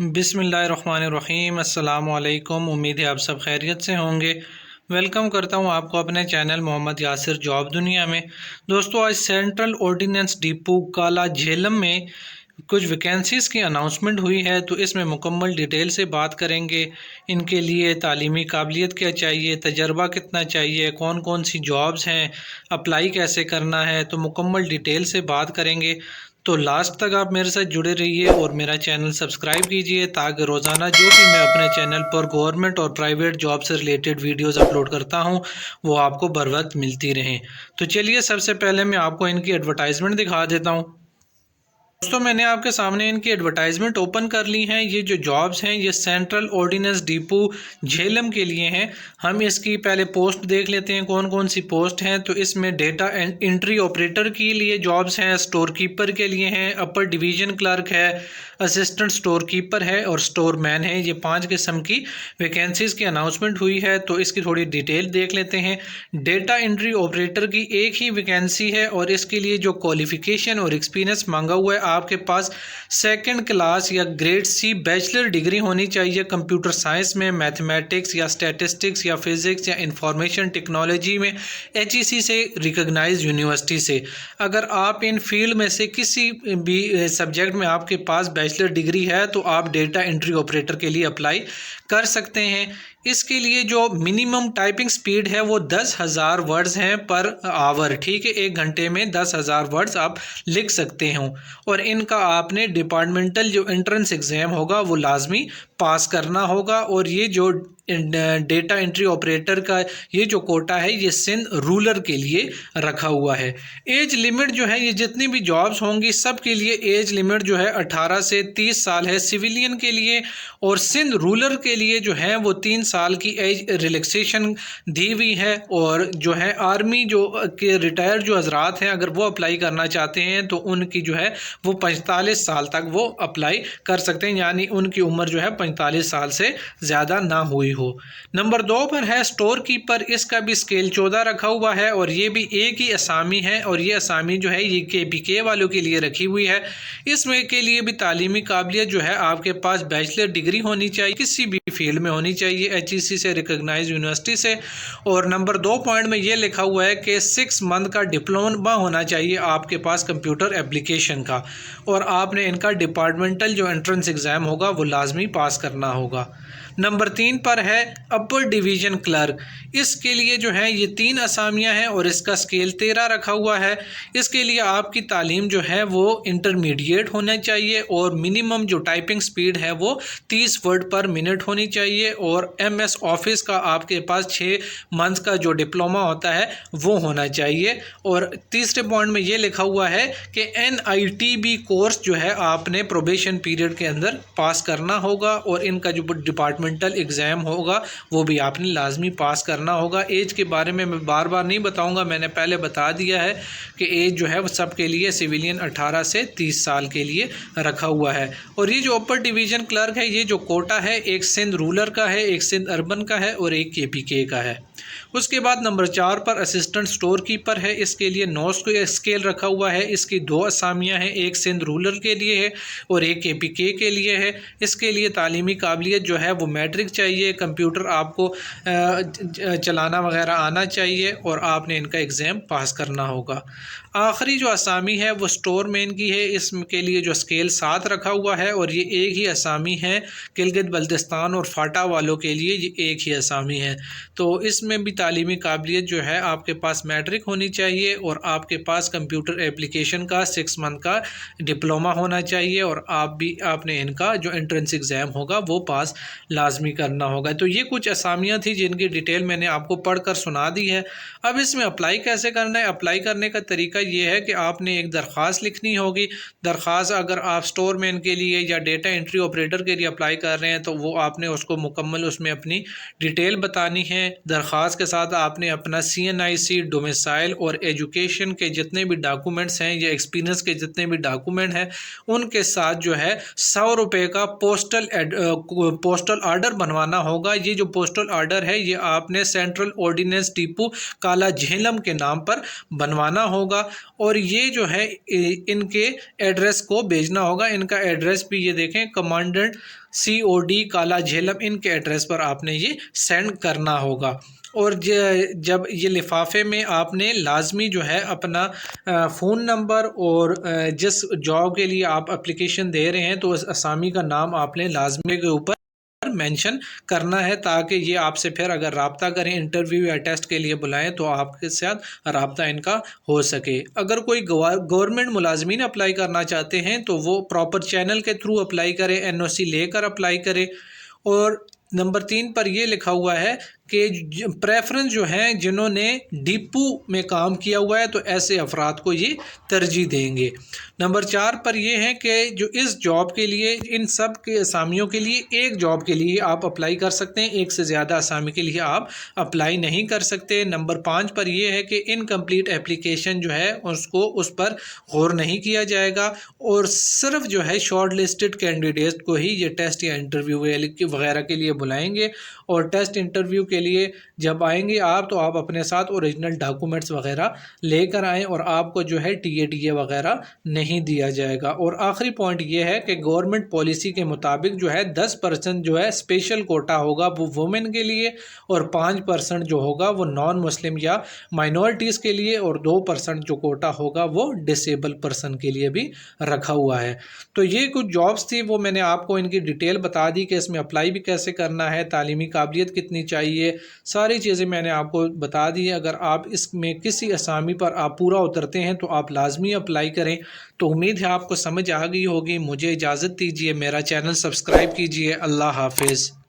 बिस्मिल्लाहिर्रहमानिर्रहीम। अस्सलामुअलैकुम। उम्मीद है आप सब खैरियत से होंगे। वेलकम करता हूं आपको अपने चैनल मोहम्मद यासिर जॉब दुनिया में। दोस्तों, आज सेंट्रल ऑर्डिनेंस डिपो काला झेलम में कुछ वैकेंसीज़ की अनाउंसमेंट हुई है, तो इसमें मुकम्मल डिटेल से बात करेंगे। इनके लिए तालीमी काबिलियत क्या चाहिए, तजर्बा कितना चाहिए, कौन कौन सी जॉब्स हैं, अप्लाई कैसे करना है, तो मुकम्मल डिटेल से बात करेंगे। तो लास्ट तक आप मेरे साथ जुड़े रहिए और मेरा चैनल सब्सक्राइब कीजिए ताकि रोज़ाना जो भी मैं अपने चैनल पर गवर्नमेंट और प्राइवेट जॉब से रिलेटेड वीडियोस अपलोड करता हूं वो आपको बर वक्त मिलती रहें। तो चलिए, सबसे पहले मैं आपको इनकी एडवर्टाइजमेंट दिखा देता हूं। दोस्तों, मैंने आपके सामने इनकी एडवर्टाइजमेंट ओपन कर ली हैं। ये जो जॉब्स हैं ये सेंट्रल ऑर्डिनेंस डिपो झेलम के लिए हैं। हम इसकी पहले पोस्ट देख लेते हैं कौन कौन सी पोस्ट हैं। तो इसमें डेटा एंट्री ऑपरेटर के लिए जॉब्स हैं, स्टोर कीपर के लिए हैं, अपर डिवीज़न क्लर्क है, असिस्टेंट स्टोर कीपर है और स्टोर मैन है। ये 5 किस्म की वैकेंसीज़ की अनाउंसमेंट हुई है। तो इसकी थोड़ी डिटेल देख लेते हैं। डेटा एंट्री ऑपरेटर की एक ही वैकेंसी है और इसके लिए जो क्वालिफ़िकेशन और एक्सपीरियंस मांगा हुआ है, आपके पास सेकंड क्लास या ग्रेड सी बैचलर डिग्री होनी चाहिए कंप्यूटर साइंस में, मैथमेटिक्स या स्टैटिस्टिक्स या फिज़िक्स या इंफॉर्मेशन टेक्नोलॉजी में HEC से रिकॉग्नाइज्ड यूनिवर्सिटी से। अगर आप इन फील्ड में से किसी भी सब्जेक्ट में आपके पास बैचलर डिग्री है तो आप डेटा एंट्री ऑपरेटर के लिए अप्लाई कर सकते हैं। इसके लिए जो मिनिमम टाइपिंग स्पीड है वो 10,000 वर्ड्स हैं पर आवर। ठीक है, 1 घंटे में 10,000 वर्ड्स आप लिख सकते हो। और इनका आपने डिपार्टमेंटल जो एंट्रेंस एग्ज़ाम होगा वो लाजमी पास करना होगा। और ये जो डेटा एंट्री ऑपरेटर का ये जो कोटा है ये सिंध रूरल के लिए रखा हुआ है। एज लिमिट जो है, ये जितनी भी जॉब्स होंगी सब के लिए एज लिमिट जो है 18 से 30 साल है सिविलियन के लिए। और सिंध रूरल के लिए जो है वो 3 साल की एज रिलैक्सेशन दी हुई है। और जो है आर्मी जो के रिटायर्ड जो हजरात हैं, अगर वो अप्लाई करना चाहते हैं तो उनकी जो है वो 45 साल तक वो अप्लाई कर सकते हैं, यानी उनकी उम्र जो है 45 साल से ज़्यादा ना हुई हो। नंबर 2 पर है स्टोर कीपर। इसका भी स्केल 14 रखा हुआ है और ये भी एक ही असामी है। और ये असामी जो है ये KPK वालों के लिए रखी हुई है। इसमें के लिए भी तालीमी काबिलियत जो है आपके पास बैचलर डिग्री होनी चाहिए, किसी भी फील्ड में होनी चाहिए, HEC से रिकॉग्नाइज्ड यूनिवर्सिटी से। और नंबर 2 पॉइंट में ये लिखा हुआ है कि 6 मंथ का डिप्लोमा होना चाहिए आपके पास कंप्यूटर एप्लीकेशन का। और आपने इनका डिपार्टमेंटल जो एंट्रेंस एग्ज़ाम होगा वो लाजमी पास करना होगा। नंबर 3 पर है अपर डिवीज़न क्लर्क। इसके लिए जो है ये 3 असामियाँ हैं और इसका स्केल 13 रखा हुआ है। इसके लिए आपकी तालीम जो है वो इंटरमीडिएट होना चाहिए और मिनिमम जो टाइपिंग स्पीड है वो 30 वर्ड पर मिनट होनी चाहिए। और MS ऑफिस का आपके पास 6 मंथ्स का जो डिप्लोमा होता है वो होना चाहिए। और तीसरे पॉइंट में ये लिखा हुआ है कि NITB कोर्स जो है आपने प्रोबेशन पीरियड के अंदर पास करना होगा। और इनका जो डिपार्टमेंटल एग्ज़ाम होगा वो भी आपने लाजमी पास करना होगा। एज के बारे में मैं बार बार नहीं बताऊंगा, मैंने पहले बता दिया है कि एज जो है वो सब के लिए सिविलियन 18 से 30 साल के लिए रखा हुआ है। और ये जो अपर डिवीज़न क्लर्क है, ये जो कोटा है एक सिंध रूरल का है, एक सिंध अर्बन का है और एक KPK का है। उसके बाद नंबर 4 पर असिस्टेंट स्टोर कीपर है। इसके लिए 9 स्केल रखा हुआ है। इसकी 2 असामियाँ हैं, एक सिंध रूरल के लिए है और एक KPK के लिए है। इसके लिए तालीमी काबिलियत जो है वो मैट्रिक चाहिए, कंप्यूटर आपको चलाना वगैरह आना चाहिए और आपने इनका एग्ज़ाम पास करना होगा। आखिरी जो असामी है वो स्टोर मैन की है। इसके लिए जो स्केल 7 रखा हुआ है और ये एक ही असामी है। गिलगित बल्तिस्तान और फाटा वालों के लिए ये एक ही असामी है। तो इसमें भी तालीमी काबिलियत जो है आपके पास मैट्रिक होनी चाहिए और आपके पास कंप्यूटर एप्लीकेशन का 6 मंथ का डिप्लोमा होना चाहिए। और आपने इनका जो एंट्रेंस एग्ज़ाम होगा वो पास लाजमी करना होगा। तो ये कुछ असामियाँ थी जिनकी डिटेल मैंने आपको पढ़कर सुना दी है। अब इसमें अप्लाई कैसे करना है? अप्लाई करने का तरीका ये है कि आपने एक दरख्वास्त लिखनी होगी। दरख्वास्त अगर आप स्टोर मैन के लिए या डेटा एंट्री ऑपरेटर के लिए अप्लाई कर रहे हैं तो वो आपने उसको मुकम्मल उसमें अपनी डिटेल बतानी है। दरख्वास्त के साथ आपने अपना CNIC, डोमिसाइल और एजुकेशन के जितने भी डॉक्यूमेंट्स हैं या एक्सपीरियंस के जितने भी डॉक्यूमेंट हैं उनके साथ जो है 100 रुपये का पोस्टल ऑर्डर बनवाना होगा। ये जो पोस्टल ऑर्डर है ये आपने सेंट्रल ऑर्डिनेंस डिपो काला झेलम के नाम पर बनवाना होगा और ये जो है इनके एड्रेस को भेजना होगा। इनका एड्रेस भी ये देखें, कमांडेंट COD काला झेलम, इनके एड्रेस पर आपने ये सेंड करना होगा। और जब ये लिफाफे में आपने लाजमी जो है अपना फ़ोन नंबर और जिस जॉब के लिए आप एप्लीकेशन दे रहे हैं तो उस असामी का नाम आपने लाजमी के ऊपर मेंशन करना है, ताकि ये आपसे फिर अगर रब्ता करें, इंटरव्यू या टेस्ट के लिए बुलाएं तो आपके साथ रब्ता इनका हो सके। अगर कोई गवर्नमेंट मुलाजमीन अप्लाई करना चाहते हैं तो वो प्रॉपर चैनल के थ्रू अप्लाई करें, NOC लेकर अप्लाई करें। और नंबर 3 पर यह लिखा हुआ है कि प्रेफरेंस जो है जिन्होंने डिपो में काम किया हुआ है तो ऐसे अफराद को ये तरजीह देंगे। नंबर 4 पर यह है कि जो इस जॉब के लिए, इन सब के असामियों के लिए एक जॉब के लिए आप अप्लाई कर सकते हैं, एक से ज़्यादा असामी के लिए आप अप्लाई नहीं कर सकते। नंबर 5 पर यह है कि इनकम्प्लीट एप्लीकेशन जो है उसको उस पर गौर नहीं किया जाएगा और सिर्फ जो है शॉर्ट लिस्टेड कैंडिडेट को ही ये टेस्ट या इंटरव्यू वगैरह के लिए बुलाएंगे। और टेस्ट इंटरव्यू के लिए जब आएंगे आप तो आप अपने साथ ओरिजिनल डॉक्यूमेंट्स वगैरह लेकर आएँ और आपको जो है TA वगैरह नहीं दिया जाएगा। और आखिरी पॉइंट ये है कि गवर्नमेंट पॉलिसी के मुताबिक जो है 10% जो है स्पेशल कोटा होगा वो वुमेन के लिए और 5% जो होगा वो नॉन मुस्लिम या माइनॉरिटीज़ के लिए और 2% जो कोटा होगा वो डिसेबल पर्सन के लिए भी रखा हुआ है। तो ये कुछ जॉब्स थी, वो मैंने आपको इनकी डिटेल बता दी कि इसमें अप्लाई भी कैसे करना है, तालीमी काबिलियत कितनी चाहिए, सारी चीज़ें मैंने आपको बता दी है। अगर आप इसमें किसी असामी पर आप पूरा उतरते हैं तो आप लाजमी अप्लाई करें। तो उम्मीद है आपको समझ आ गई होगी। मुझे इजाज़त दीजिए, मेरा चैनल सब्सक्राइब कीजिए। अल्लाह हाफिज़।